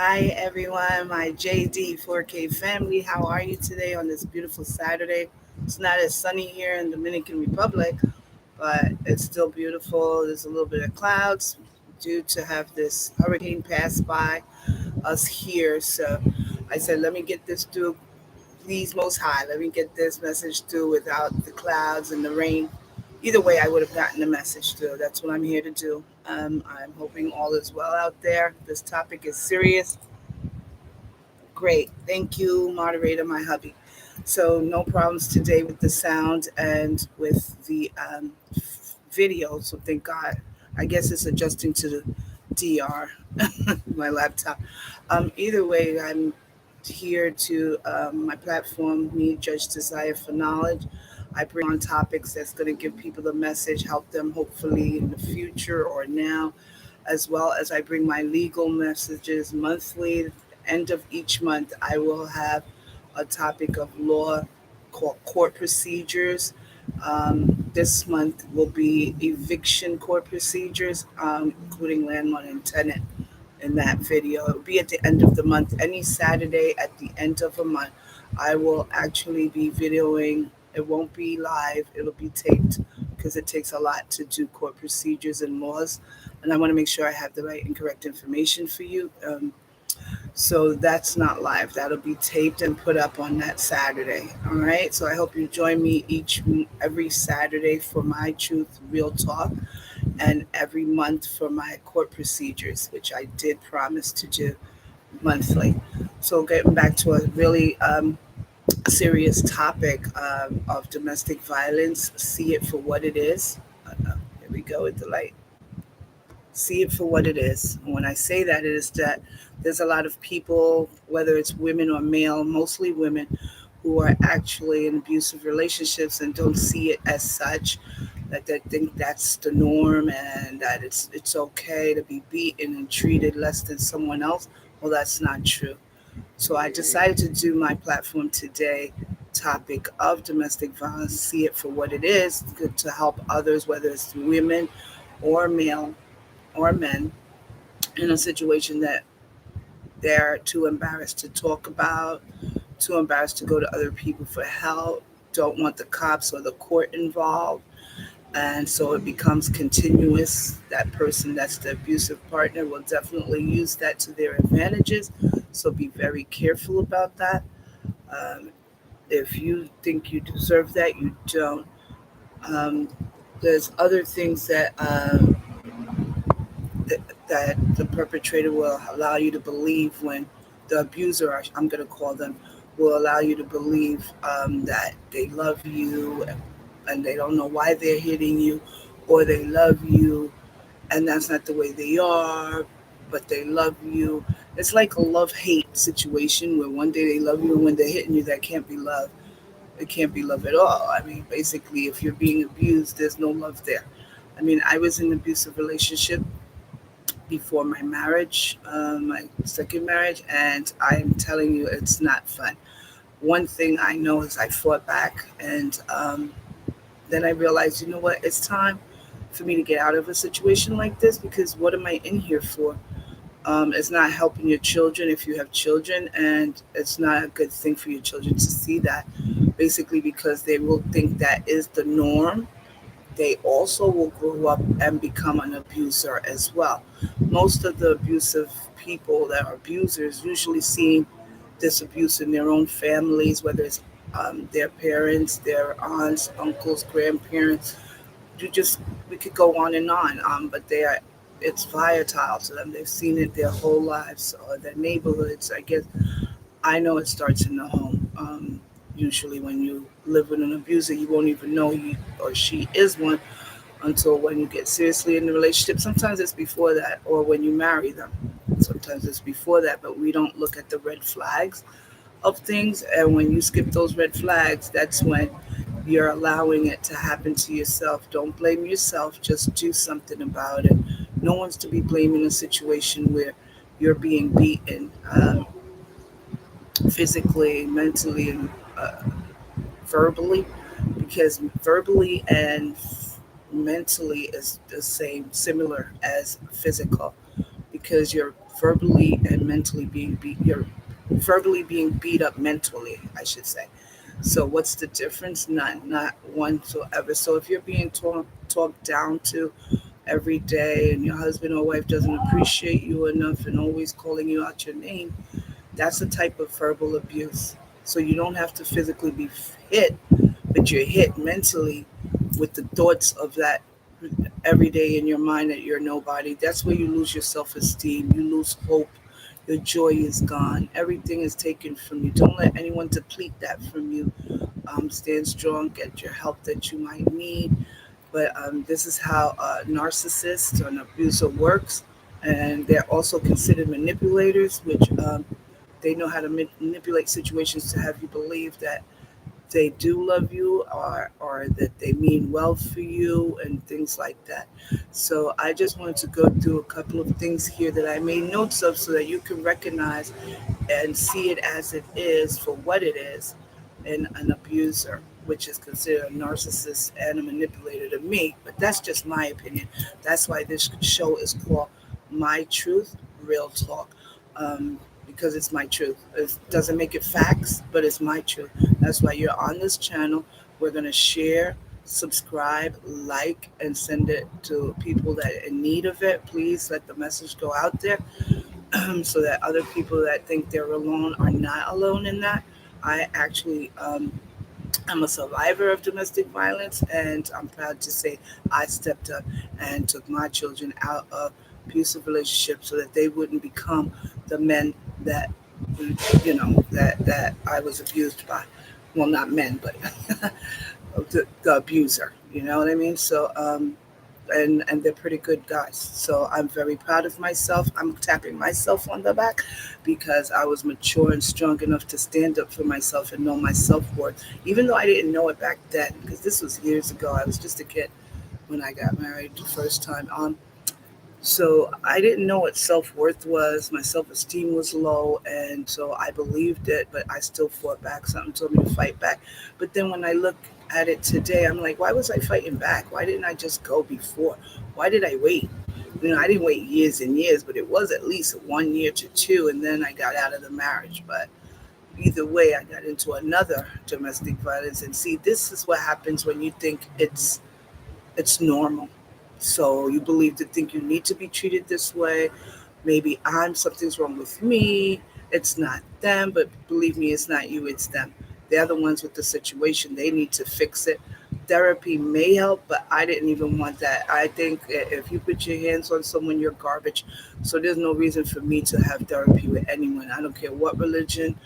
Hi everyone, my JD 4K family. How are you today on this beautiful Saturday? It's not as sunny here in Dominican Republic, but it's still beautiful. There's a little bit of clouds due to have this hurricane pass by us here. So I said, let me get this through. Please, Most High, let me get this message through without the clouds and the rain. Either way, I would have gotten the message through. That's what I'm here to do. I'm hoping all is well out there. This topic is serious. Great. Thank you, moderator, my hubby. So, no problems today with the sound and with the video. So, thank God. I guess it's adjusting to the DR, my laptop. Either way, I'm here to my platform, Me Judge Desire for Knowledge. I bring on topics that's going to give people the message, help them hopefully in the future or now, as well as I bring my legal messages monthly. End of each month, I will have a topic of law called court procedures. This month will be eviction court procedures, including landlord and tenant in that video. It will be at the end of the month. Any Saturday at the end of a month, I will actually be videoing. It won't be live, it'll be taped because it takes a lot to do court procedures and laws. And I want to make sure I have the right and correct information for you. So that's not live. That'll be taped and put up on that Saturday. All right. So I hope you join me every Saturday for my truth, real talk, and every month for my court procedures, which I did promise to do monthly. So getting back to a really serious topic of domestic violence, see it for what it is. Here we go with the light. See it for what it is. And when I say that, it is that there's a lot of people, whether it's women or male, mostly women, who are actually in abusive relationships and don't see it as such. That they think that's the norm and that it's okay to be beaten and treated less than someone else. Well, that's not true. So I decided to do my platform today topic of domestic violence, see it for what it is, good to help others, whether it's women or male or men in a situation that they're too embarrassed to talk about, too embarrassed to go to other people for help, don't want the cops or the court involved. And so it becomes continuous. That person that's the abusive partner will definitely use that to their advantages. So be very careful about that. Um, if you think you deserve that, you don't. Um, there's other things that the perpetrator will allow you to believe when the abuser, I'm going to call them, will allow you to believe that they love you and they don't know why they're hitting you, or they love you and that's not the way they are, but they love you. It's like a love hate situation where one day they love you and when they're hitting you, that can't be love. It can't be love at all. I mean, basically, if you're being abused, there's no love there. I mean, I was in an abusive relationship before my marriage, my second marriage, and I'm telling you, it's not fun. One thing I know is I fought back, and then I realized, you know what, it's time for me to get out of a situation like this because what am I in here for? It's not helping your children if you have children, and it's not a good thing for your children to see that, basically, because they will think that is the norm. They also will grow up and become an abuser as well. Most of the abusive people that are abusers usually see this abuse in their own families, whether it's their parents, their aunts, uncles, grandparents. You just we could go on and on, but they are it's volatile to them. They've seen it their whole lives or their neighborhoods. I guess I know it starts in the home. Usually, when you live with an abuser, you won't even know he or she is one until when you get seriously in the relationship. Sometimes it's before that, or when you marry them. Sometimes it's before that, but we don't look at the red flags of things. And when you skip those red flags, that's when you're allowing it to happen to yourself. Don't blame yourself, just do something about it. No one's to be blamed in a situation where you're being beaten physically, mentally, and verbally, because verbally and mentally is the same, similar as physical, because your verbally and mentally being you're verbally being beat up mentally, I should say. So what's the difference? Not whatsoever. So if you're being talked down to every day, and your husband or wife doesn't appreciate you enough and always calling you out your name, that's a type of verbal abuse. So you don't have to physically be hit, but you're hit mentally with the thoughts of that every day in your mind that you're nobody. That's where you lose your self esteem, you lose hope, your joy is gone, everything is taken from you. Don't let anyone deplete that from you. Stand strong, get your help that you might need. But this is how a narcissist or an abuser works. And they're also considered manipulators, which they know how to manipulate situations to have you believe that they do love you, or that they mean well for you and things like that. So I just wanted to go through a couple of things here that I made notes of so that you can recognize and see it as it is for what it is in an abuser, which is considered a narcissist and a manipulator to me. But that's just my opinion. That's why this show is called My Truth, Real Talk. Because it's my truth. It doesn't make it facts, but it's my truth. That's why you're on this channel. We're going to share, subscribe, like, and send it to people that are in need of it. Please let the message go out there so that other people that think they're alone are not alone in that. I actually I'm a survivor of domestic violence, and I'm proud to say I stepped up and took my children out of abusive relationships so that they wouldn't become the men that that I was abused by. Well, not men, but the abuser. You know what I mean? So and they're pretty good guys. So I'm very proud of myself. I'm tapping myself on the back because I was mature and strong enough to stand up for myself and know my self worth, even though I didn't know it back then. Because this was years ago. I was just a kid when I got married the first time. So I didn't know what self worth was. My self esteem was low, and so I believed it, but I still fought back. Something told me to fight back. But then when I look at it today, I'm like, why was I fighting back? Why didn't I just go before? Why did I wait? I didn't wait years and years, but it was at least 1 year to two, and then I got out of the marriage. But either way, I got into another domestic violence. And see, this is what happens when you think it's normal. So you believe to think you need to be treated this way. Maybe something's wrong with me. It's not them, but believe me, it's not you, it's them. They're the ones with the situation. They need to fix it. Therapy may help, but I didn't even want that. I think if you put your hands on someone, you're garbage. So there's no reason for me to have therapy with anyone. I don't care what religion,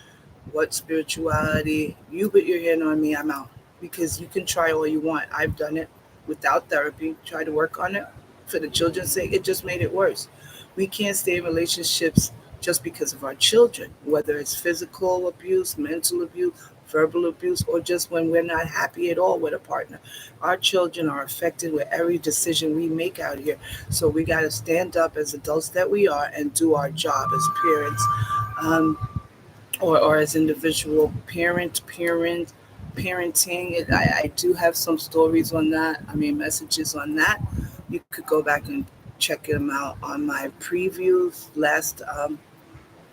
what spirituality. You put your hand on me, I'm out. Because you can try all you want. I've done it without therapy, try to work on it for the children's sake. It just made it worse. We can't stay in relationships just because of our children, whether it's physical abuse, mental abuse, verbal abuse, or just when we're not happy at all with a partner. Our children are affected with every decision we make out here. So we got to stand up as adults that we are and do our job as parents. Or as individual parenting. I do have some stories on that. I mean, messages on that. You could go back and check them out on my previews. Last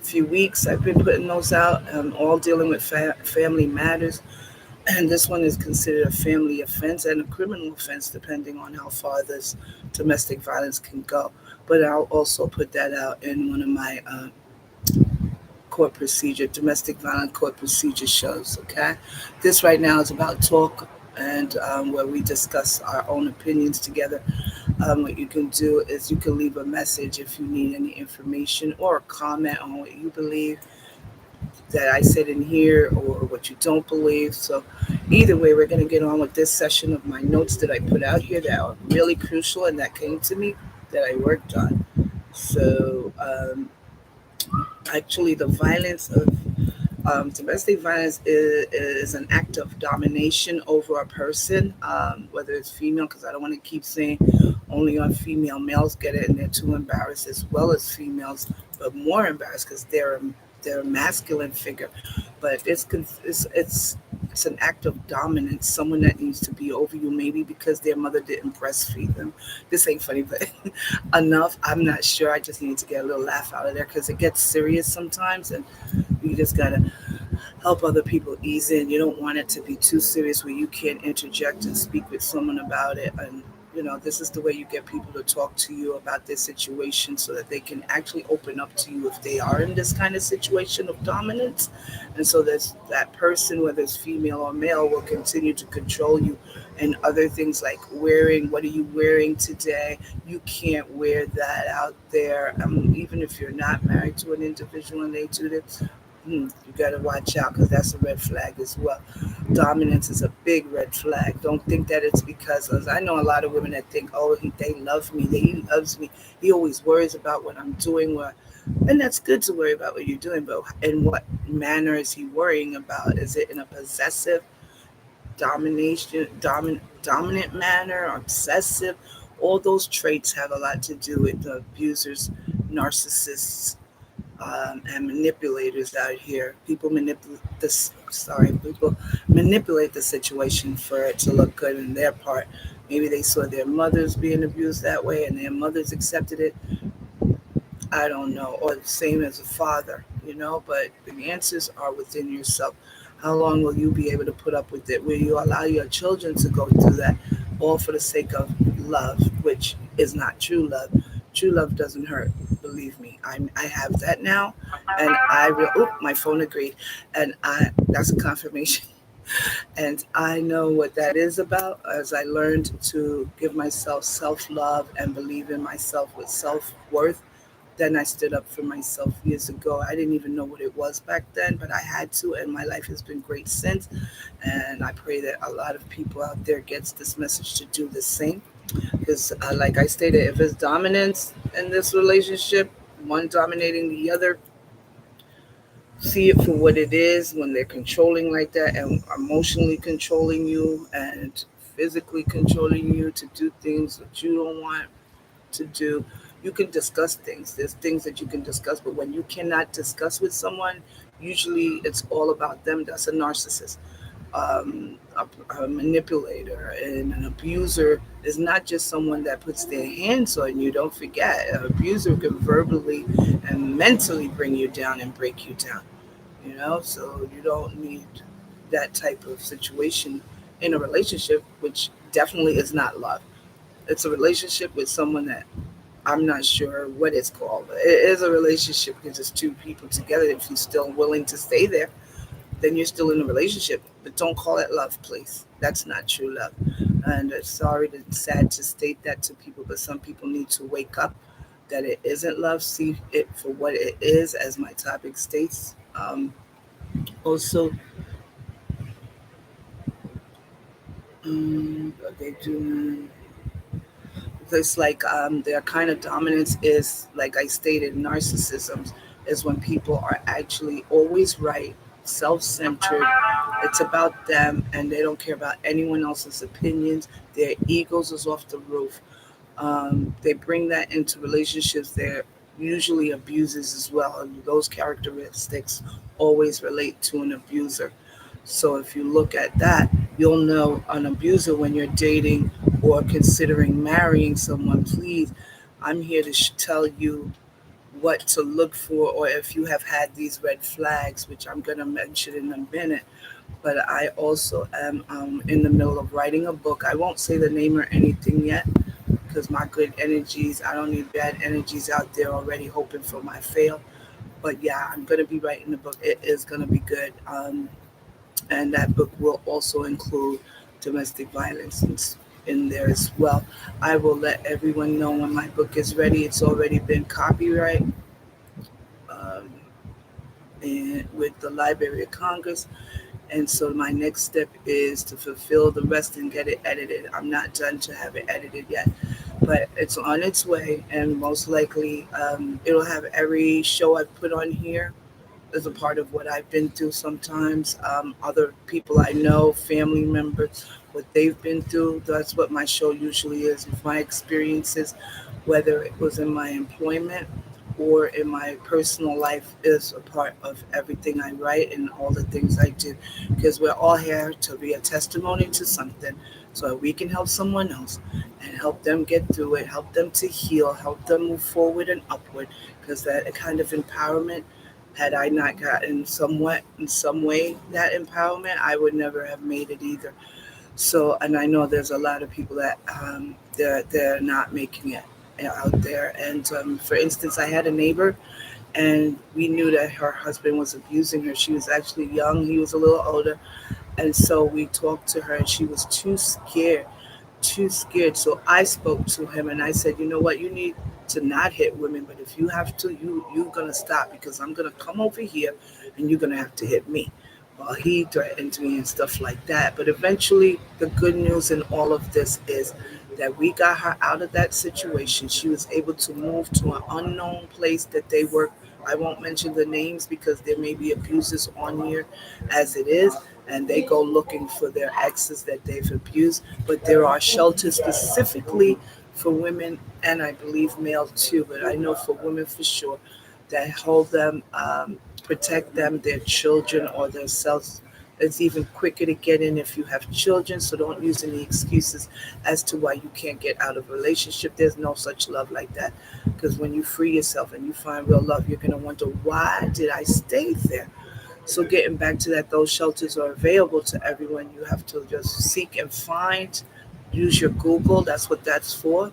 few weeks, I've been putting those out, all dealing with family matters. And this one is considered a family offense and a criminal offense, depending on how far this domestic violence can go. But I'll also put that out in one of my court procedure, domestic violence court procedure shows. Okay, this right now is about talk and where we discuss our own opinions together. What you can do is you can leave a message if you need any information or a comment on what you believe that I said in here or what you don't believe. So either way, we're going to get on with this session of my notes that I put out here that are really crucial and that came to me that I worked on. So actually, the violence of domestic violence is an act of domination over a person, whether it's female, because I don't want to keep saying only on female. Males get it and they're too embarrassed, as well as females, but more embarrassed because they're a masculine figure. But it's it's an act of dominance. Someone that needs to be over you, maybe because their mother didn't breastfeed them. This ain't funny, but enough. I'm not sure. I just need to get a little laugh out of there because it gets serious sometimes, and you just gotta help other people ease in. You don't want it to be too serious where you can't interject and speak with someone about it. And this is the way you get people to talk to you about their situation so that they can actually open up to you if they are in this kind of situation of dominance. And so that person, whether it's female or male, will continue to control you. And other things like wearing, what are you wearing today? You can't wear that out there. Even if you're not married to an individual and they do this, you got to watch out because that's a red flag as well. Dominance is a big red flag. Don't think that it's because I know a lot of women that think, oh, they love me, he loves me. He always worries about what I'm doing. And that's good to worry about what you're doing, but in what manner is he worrying about? Is it in a possessive, dominant manner, obsessive? All those traits have a lot to do with the abusers, narcissists, and manipulators out here. People manipulate the situation for it to look good in their part. Maybe they saw their mothers being abused that way and their mothers accepted it. I don't know. Or the same as a father, but the answers are within yourself. How long will you be able to put up with it? Will you allow your children to go through that all for the sake of love, which is not true love? True love doesn't hurt. Believe me, I have that now, and I will. Oh, my phone agreed, and that's a confirmation. And I know what that is about as I learned to give myself self love and believe in myself with self worth. Then I stood up for myself years ago. I didn't even know what it was back then, but I had to, and my life has been great since. And I pray that a lot of people out there gets this message to do the same. Because, like I stated, if it's dominance in this relationship, one dominating the other, see it for what it is when they're controlling like that and emotionally controlling you and physically controlling you to do things that you don't want to do. You can discuss things. There's things that you can discuss, but when you cannot discuss with someone, usually it's all about them. That's a narcissist. A manipulator and an abuser is not just someone that puts their hands on you. Don't forget, an abuser can verbally and mentally bring you down and break you down. So you don't need that type of situation in a relationship, which definitely is not love. It's a relationship with someone that I'm not sure what it's called. It is a relationship because it's two people together. If you're still willing to stay there, then you're still in a relationship. But don't call it love, please. That's not true love. And it's sad to state that to people, but some people need to wake up that it isn't love. See it for what it is, as my topic states. Also, they do. It's like their kind of dominance is, like I stated, narcissism is when people are actually always right, self-centered. It's about them, and they don't care about anyone else's opinions. Their egos is off the roof. They bring that into relationships. They're usually abusers as well, and those characteristics always relate to an abuser. So if you look at that, you'll know an abuser when you're dating or considering marrying someone. Please, I'm here to tell you what to look for, or if you have had these red flags, which I'm going to mention in a minute. But I also am in the middle of writing a book. I won't say the name or anything yet because my good energies, I don't need bad energies out there already hoping for my fail. But yeah, I'm going to be writing the book. It is going to be good. And that book will also include domestic violence in there as well. I will let everyone know when my book is ready. It's already been copyright and with the Library of Congress. And so my next step is to fulfill the rest and get it edited. I'm not done to have it edited yet, but it's on its way. And most likely it'll have every show I've put on here as a part of what I've been through sometimes. Other people I know, family members, what they've been through. That's what my show usually is, with my experiences, whether it was in my employment or in my personal life is a part of everything I write and all the things I do, because we're all here to be a testimony to something, so that we can help someone else and help them get through it, help them to heal, help them move forward and upward. Because that kind of empowerment, had I not gotten somewhat in some way that empowerment, I would never have made it either. So, and I know there's a lot of people that they're not making it out there. And for instance, I had a neighbor, and we knew that her husband was abusing her. She was actually young; he was a little older, and so we talked to her, and she was too scared. So I spoke to him and I said, you know what, you need to not hit women, but if you have to, you're gonna stop, because I'm gonna come over here and you're gonna have to hit me. Well, he threatened me and stuff like that. But eventually, the good news in all of this is that we got her out of that situation. She was able to move to an unknown place that they work. I won't mention the names because there may be abusers on here as it is, and they go looking for their exes that they've abused. But there are shelters specifically for women, and I believe male too, but I know for women for sure, that hold them, protect them, their children, or themselves. It's even quicker to get in if you have children, so don't use any excuses as to why you can't get out of a relationship. There's no such love like that. Because when you free yourself and you find real love, you're going to wonder, why did I stay there? So getting back to that, those shelters are available to everyone. You have to just seek and find. Use your Google. That's what that's for.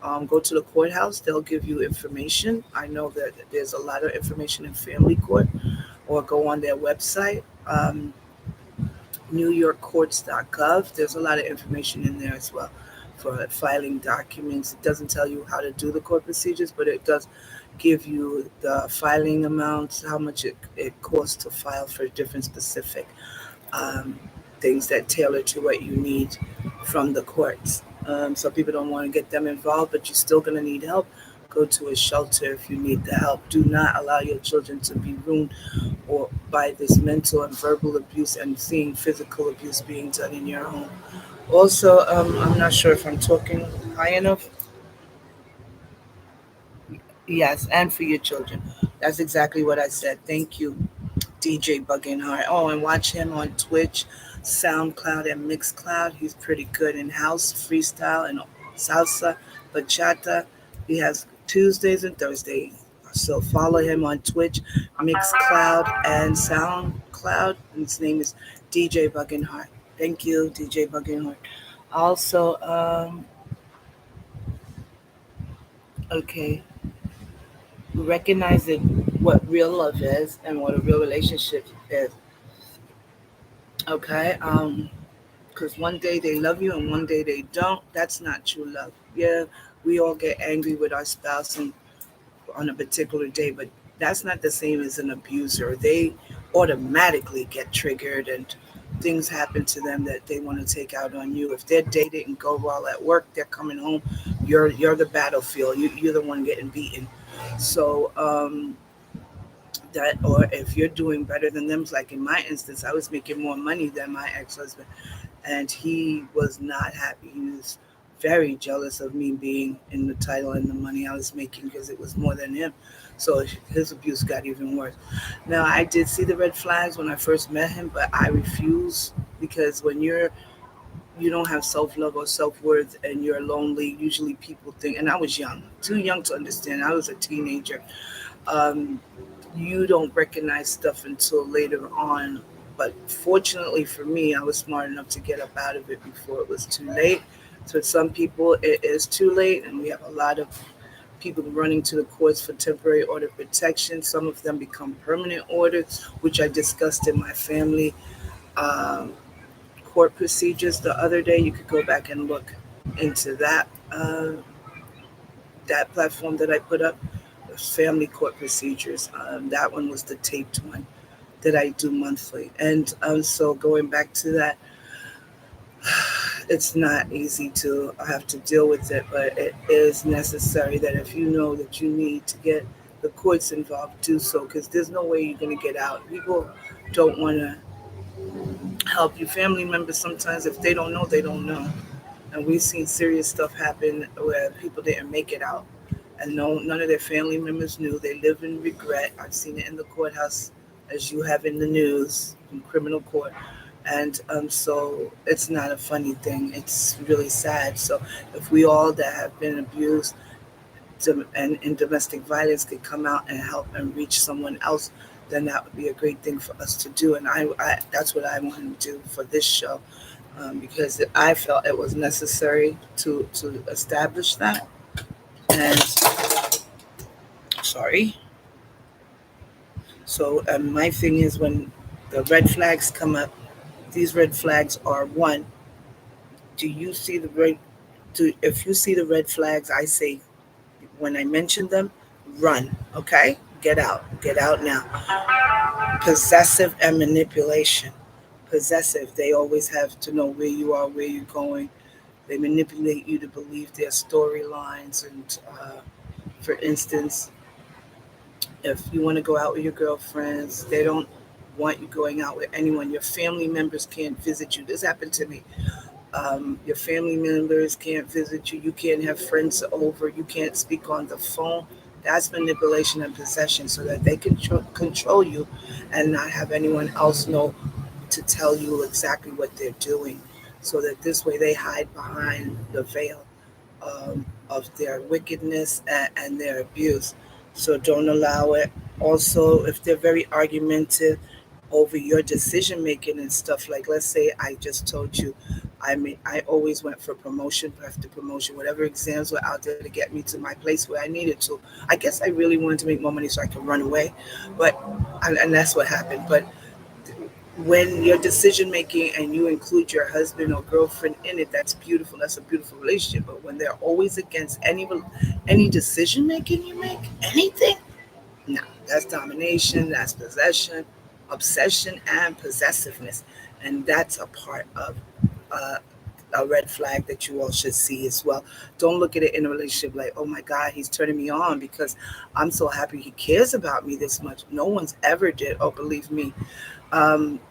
Go to the courthouse. They'll give you information. I know that there's a lot of information in family court, or go on their website, newyorkcourts.gov. There's a lot of information in there as well for filing documents. It doesn't tell you how to do the court procedures, but it does give you the filing amounts, how much it costs to file for different specific um, things that tailor to what you need from the courts. So people don't want to get them involved, but you're still going to need help. Go to a shelter if you need the help. Do not allow your children to be ruined or by this mental and verbal abuse and seeing physical abuse being done in your home. Also, I'm not sure if I'm talking high enough. Yes, and for your children. That's exactly what I said. Thank you. DJ Buggingheart. Oh, and watch him on Twitch, SoundCloud, and Mixcloud. He's pretty good in house, freestyle, and salsa, bachata. He has Tuesdays and Thursdays. So follow him on Twitch, Mixcloud, and SoundCloud. And his name is DJ Buggingheart. Thank you, DJ Buggingheart. Also, okay, recognizing what real love is and what a real relationship is. Okay, because one day they love you and one day they don't. That's not true love. Yeah, we all get angry with our spouse and on a particular day, but that's not the same as an abuser. They automatically get triggered and things happen to them that they want to take out on you. If their day didn't go well at work, they're coming home. You're the battlefield. You're the one getting beaten. So that, or if you're doing better than them, like in my instance, I was making more money than my ex-husband, and he was not happy. He was very jealous of me being in the title and the money I was making, because it was more than him. So his abuse got even worse. Now, I did see the red flags when I first met him, but I refuse, because when you don't have self love or self worth and you're lonely, usually people think, and I was young, too young to understand. I was a teenager. Um, you don't recognize stuff until later on. But fortunately for me, I was smart enough to get up out of it before it was too late. So some people, it is too late, and we have a lot of people running to the courts for temporary order protection. Some of them become permanent orders, which I discussed in my family um, court procedures the other day. You could go back and look into that platform that I put up, family court procedures. That one was the taped one that I do monthly. And so going back to that, it's not easy to have to deal with it, but it is necessary that if you know that you need to get the courts involved, do so, because there's no way you're going to get out. People don't want to help you. Family members, sometimes, if they don't know, they don't know. And we've seen serious stuff happen where people didn't make it out. and no, none of their family members knew. They live in regret. I've seen it in the courthouse, as you have in the news, in criminal court. And so it's not a funny thing. It's really sad. So if we all that have been abused and in domestic violence could come out and help and reach someone else, then that would be a great thing for us to do. And I that's what I want to do for this show, because I felt it was necessary to establish that. And sorry. So my thing is, when the red flags come up, these red flags are: one, do you see the red? If you see the red flags, I say when I mention them, run. Okay, get out now. Possessive and manipulation. Possessive, they always have to know where you are, where you're going. They manipulate you to believe their storylines. And for instance, if you want to go out with your girlfriends, they don't want you going out with anyone. Your family members can't visit you. This happened to me. Your family members can't visit you. You can't have friends over. You can't speak on the phone. That's manipulation and possession, so that they can control you and not have anyone else know to tell you exactly what they're doing. So that this way they hide behind the veil of their wickedness and their abuse. So don't allow it. Also, if they're very argumentative over your decision making and stuff, like let's say I just told you, I always went for promotion after promotion, whatever exams were out there to get me to my place where I needed to. I guess I really wanted to make more money so I could run away, but and that's what happened. But when your decision making and you include your husband or girlfriend in it, that's beautiful. That's a beautiful relationship. But when they're always against any decision making you make, anything, no, that's domination, that's possession, obsession, and possessiveness, and that's a part of a red flag that you all should see as well. Don't look at it in a relationship like, oh my God, he's turning me on because I'm so happy he cares about me this much. No one's ever did. Oh, believe me,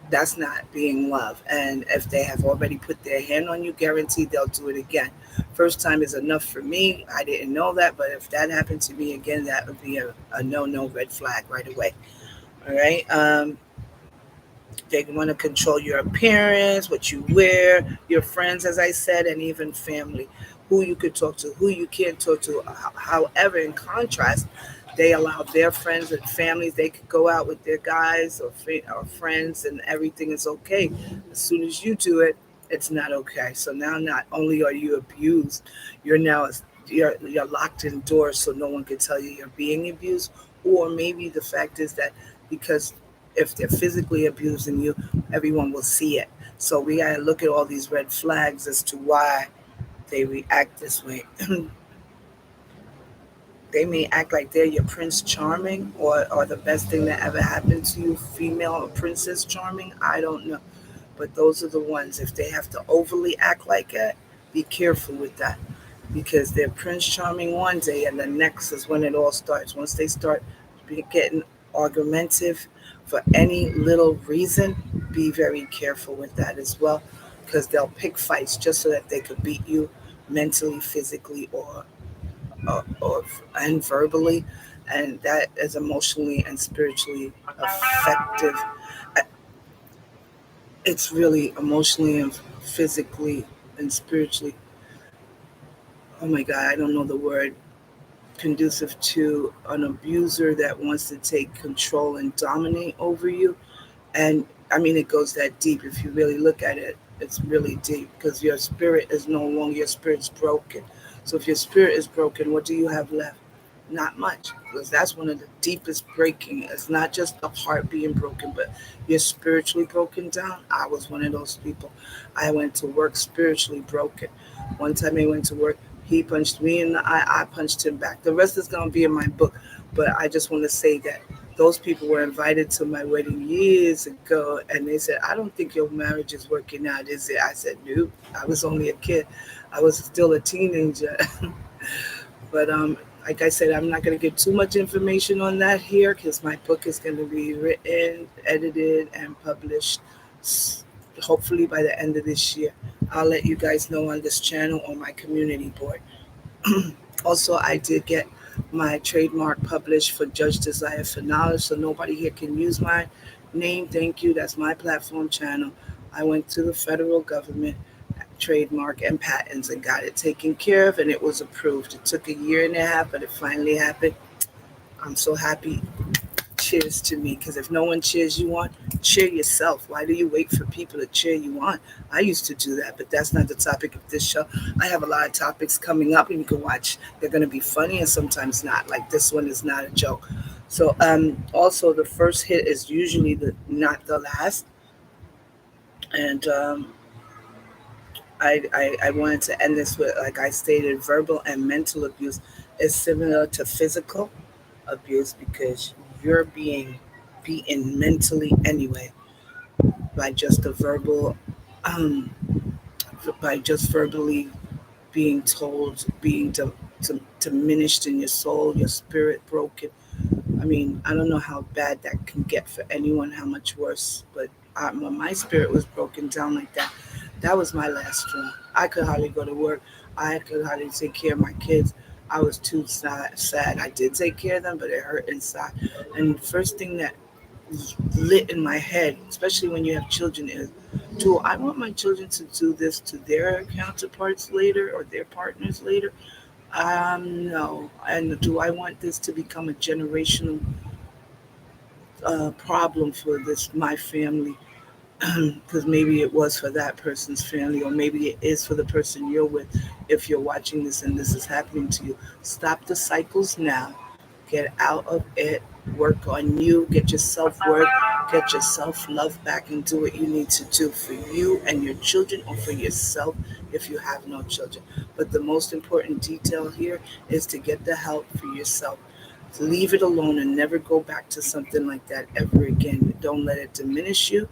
that's not being love. And if they have already put their hand on you, guaranteed they'll do it again. First time is enough for me. I didn't know that, but if that happened to me again, that would be a no red flag right away. All right. They want to control your appearance, what you wear, your friends, as I said, and even family, who you could talk to, who you can't talk to. However, in contrast, they allow their friends and families, they could go out with their guys or friends and everything is okay. As soon as you do it, it's not okay. So now not only are you abused, you're now you're locked indoors so no one can tell you you're being abused. Or maybe the fact is that because if they're physically abusing you, everyone will see it. So we got to look at all these red flags as to why they react this way. They may act like they're your Prince Charming or the best thing that ever happened to you, female or Princess Charming. I don't know. But those are the ones. If they have to overly act like it, be careful with that. Because they're Prince Charming one day and the next is when it all starts. Once they start getting argumentative for any little reason, be very careful with that as well. Because they'll pick fights just so that they could beat you mentally, physically, or and verbally, and that is emotionally and spiritually effective. Uh, It's really emotionally and physically and spiritually. Oh my God, I don't know the word. Conducive to an abuser that wants to take control and dominate over you. And I mean, it goes that deep. If you really look at it, it's really deep because your spirit is no longer, your spirit's broken. So if your spirit is broken, what do you have left? Not much, because that's one of the deepest breaking. It's not just the heart being broken, but you're spiritually broken down. I was one of those people. I went to work spiritually broken. One time I went to work, he punched me in the eye, I punched him back. The rest is going to be in my book, but I just want to say that those people were invited to my wedding years ago, and they said, I don't think your marriage is working out, is it? I said, nope. I was only a kid. I was still a teenager. But like I said, I'm not going to get too much information on that here because my book is going to be written, edited, and published hopefully by the end of this year. I'll let you guys know on this channel or my community board. Also, I did get my trademark published for Judge Desire for Knowledge, so nobody here can use my name. Thank you. That's my platform channel. I went to the federal government, trademark and patents, and got it taken care of, and it was approved. It took a year and a half, but it finally happened. I'm so happy. Cheers to me, because if no one cheers you on, cheer yourself. Why do you wait for people to cheer you on? I used to do that, but that's not the topic of this show. I have a lot of topics coming up, and you can watch. They're going to be funny and sometimes not. Like this one is not a joke. So, also the first hit is usually the not the last, and I wanted to end this with, like I stated, verbal and mental abuse is similar to physical abuse because you're being beaten mentally anyway by just a verbal, um, by just verbally being told, being diminished in your soul, your spirit broken. I mean, I don't know how bad that can get for anyone, how much worse, but when my spirit was broken down like that, that was my last straw. I could hardly go to work. I could hardly take care of my kids. I was too sad. I did take care of them, but it hurt inside. And the first thing that was lit in my head, especially when you have children, is, do I want my children to do this to their counterparts later or their partners later? No. And do I want this to become a generational problem for this my family? Because maybe it was for that person's family, or maybe it is for the person you're with. If you're watching this and this is happening to you, stop the cycles now. Get out of it. Work on you. Get your self worth. Get your self love back, and do what you need to do for you and your children, or for yourself if you have no children. But the most important detail here is to get the help for yourself. Leave it alone and never go back to something like that ever again. Don't let it diminish you,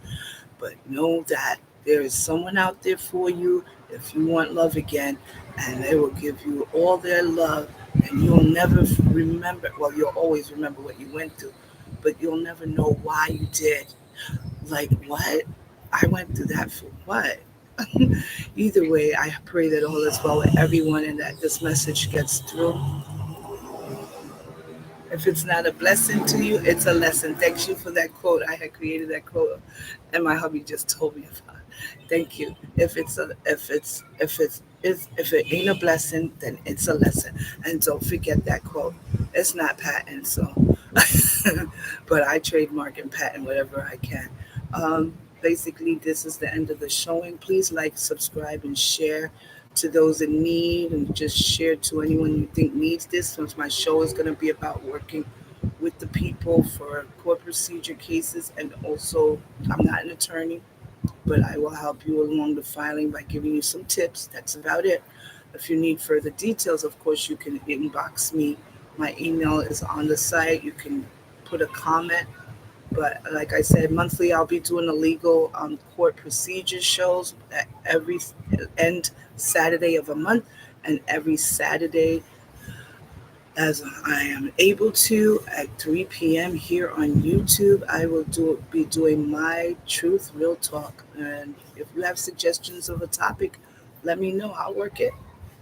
but know that there is someone out there for you if you want love again, and they will give you all their love, and you'll never remember. Well, you'll always remember what you went through, but you'll never know why you did. Like, what? I went through that for what? Either way, I pray that all is well with everyone and that this message gets through. If it's not a blessing to you, it's a lesson. Thank you for that quote. I had created that quote, and my hubby just told me about it. Thank you. If it ain't a blessing, then it's a lesson. And don't forget that quote. It's not patent, so but I trademark and patent whatever I can. Um, Basically, this is the end of the showing. Please like, subscribe, and share to those in need, and just share to anyone you think needs this. Since my show is going to be about working with the people for court procedure cases, and also I'm not an attorney, but I will help you along the filing by giving you some tips. That's about it. If you need further details, of course, you can inbox me. My email is on the site. You can put a comment. But like I said, monthly I'll be doing the legal court procedure shows at every end Saturday of a month, and every Saturday as I am able to at 3 p.m. here on YouTube. I will be doing my truth, real talk. And if you have suggestions of a topic, let me know. I'll work it.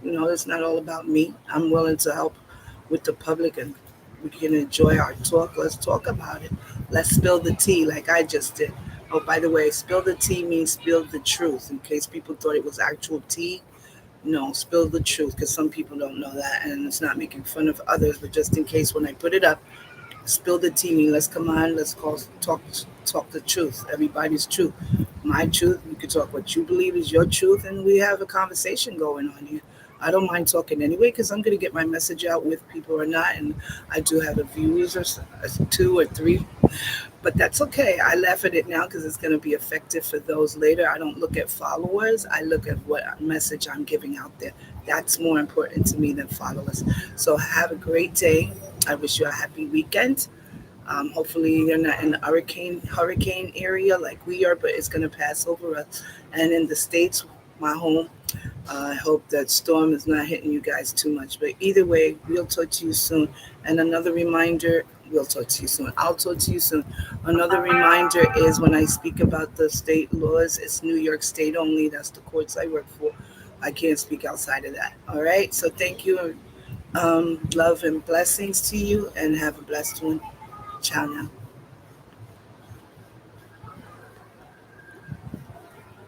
It's not all about me. I'm willing to help with the public, and we can enjoy our talk. Let's talk about it. Let's spill the tea like I just did. Oh, by the way, spill the tea means spill the truth, in case people thought it was actual tea. No, spill the truth, because some people don't know that, and it's not making fun of others, but just in case when I put it up, spill the tea means let's come on, let's talk the truth, everybody's truth. My truth, you can talk what you believe is your truth, and we have a conversation going on here. I don't mind talking anyway, because I'm going to get my message out with people or not, and I do have a viewers or two or three, but that's okay. I laugh at it now because it's going to be effective for those later. I don't look at followers. I look at what message I'm giving out there. That's more important to me than followers. So have a great day. I wish you a happy weekend. Hopefully you're not in the hurricane area like we are, but it's going to pass over us. And in the States, my home, I hope that storm is not hitting you guys too much. But either way, we'll talk to you soon. And another reminder, we'll talk to you soon. I'll talk to you soon. Another reminder is when I speak about the state laws, it's New York State only. That's the courts I work for. I can't speak outside of that. All right. So thank you. Love and blessings to you, and have a blessed one. Ciao now.